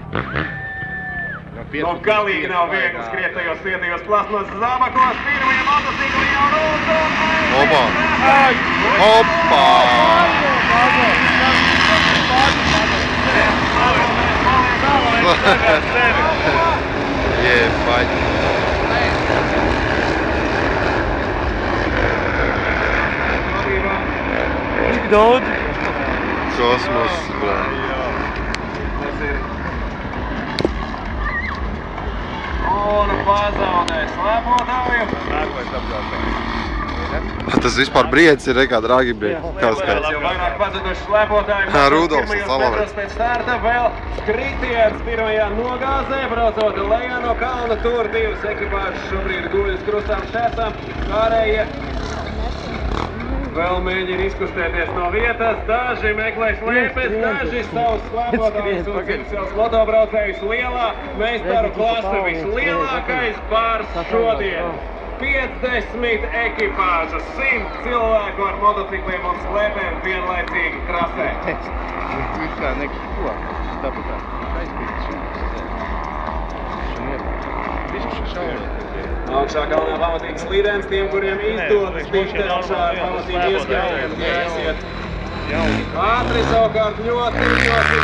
Nu, galīgi nav viegli skriet tajos sietajos plasmas zābakos. Pirmie motocikli jau rūs un Opa! Opa! Yeah, fight. Tik daudz? Kosmos, bro. Un pazaudēs slēpotāju. Tas vispār briedis ir, kā drāgi briedis. Kā skaits? Jau vairāk pazuduši slēpotāji. Rudolfs un Salavēts. Pirmajos pēc starta vēl kritiens pirmajā nogāzē, braucot lejā no kalna. Tur divas ekipāžas šobrīd guļas krustām šķērsām. Pārējie vēl mēģina izkustēties no vietas. Daži meklē slēpes, daži savus slēpotājus un savus motobraucējus lielā meistaru klase. Vislielākais pārs šodien. 50 ekipāžas, 100 cilvēku ar motocikliem un slēpēm vienlaicīgi trasē. Vispār neko. Tāpat. Augšā kalnā pamatīgs lidens tiem, kuriem izdodas tikt augšā ar pamatīgu ieskājienu, aiziet. Ātri savukārt ļoti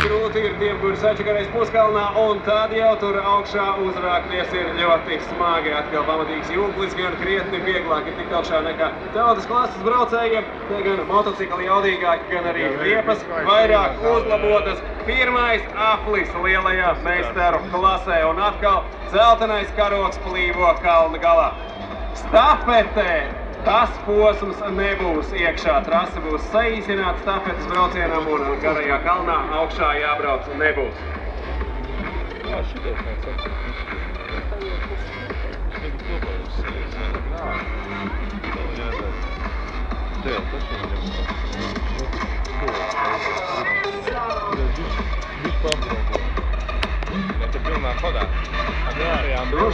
grūti ir tiem, kuri sačakarēs puskalnā, un tad jau tur augšā uzrākties ir ļoti smagi. Atkal pamatīgs jūglis, gan krietni vieglāk ir tikt augšā nekā tautas klases braucējiem. Te gan motocikli jaudīgāki, gan arī riepas vairāk uzlabotas. Pirmais aplis lielajā meistaru klasē, un atkal dzeltenais karogs plīvo kalna galā. Stafetē tas posms nebūs iekšā. Trase būs saīsināta stafetes braucienam, un garajā kalnā augšā jābrauc nebūs.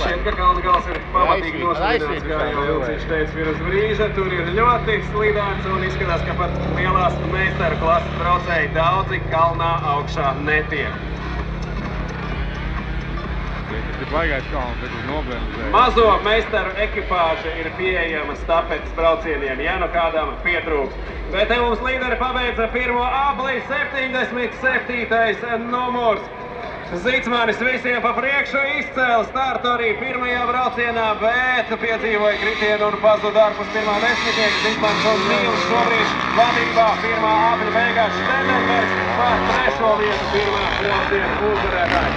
Šeit, ka kalna gals ir pamatīgi noslīdēts, kā jau Vilciņš teica pirms brīža. Tur ir ļoti slīdēts un izskatās, ka pat lielās meistaru klases braucēji daudzi kalnā augšā netiek. Mazo meistaru ekipāža ir pieejama stafetes braucieniem, ja nu kādam pietrūks. Bet te mums līderi pabeidza pirmo apli, 77. numurs. Zīcmanis visiem pa priekšu izcēla startu arī pirmajā braucienā, bet piedzīvoja kritienu un pazuda ārpus pirmā desmitnieka. Zīcmanis un Mīls šobrīd vadībā pirmā apļa beigās Štendenbergs par trešo vietu pirmā brauciena uzvarētāji.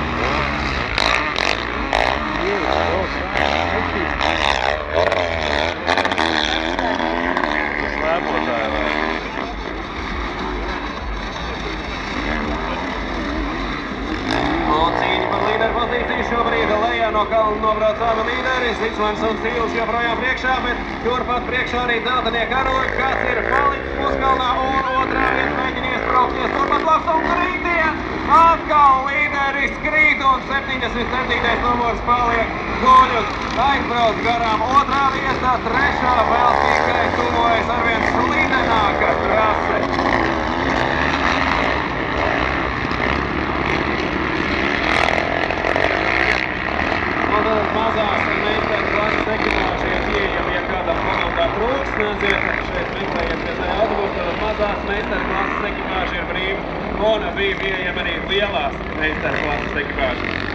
Pozīciju šobrīd lejā no kalna nobraucāma līderi. Zīcmanis un Sīls joprojām priekšā, bet turpat priekšā arī dzeltenie karogi, kas ir palicis puskalnā un otrā vieta mēģina iesprāpties. Turpat labs un krītiens. Atkal līderis krīt un 77. numurs paliek guļus. Aizbrauc garām otrā vieta, trešā vēl tikai tuvojas arvien slidenāka trase. Mazās meistaru klases ekipāžas ir pieejama, ja kādam komandā trūks, neziet, šeit meklējiet pie tā autobusu, tad mazās meistaru klases ekipāžas ir brīva, un bija pieejama arī lielās meistaru klases ekipāžas.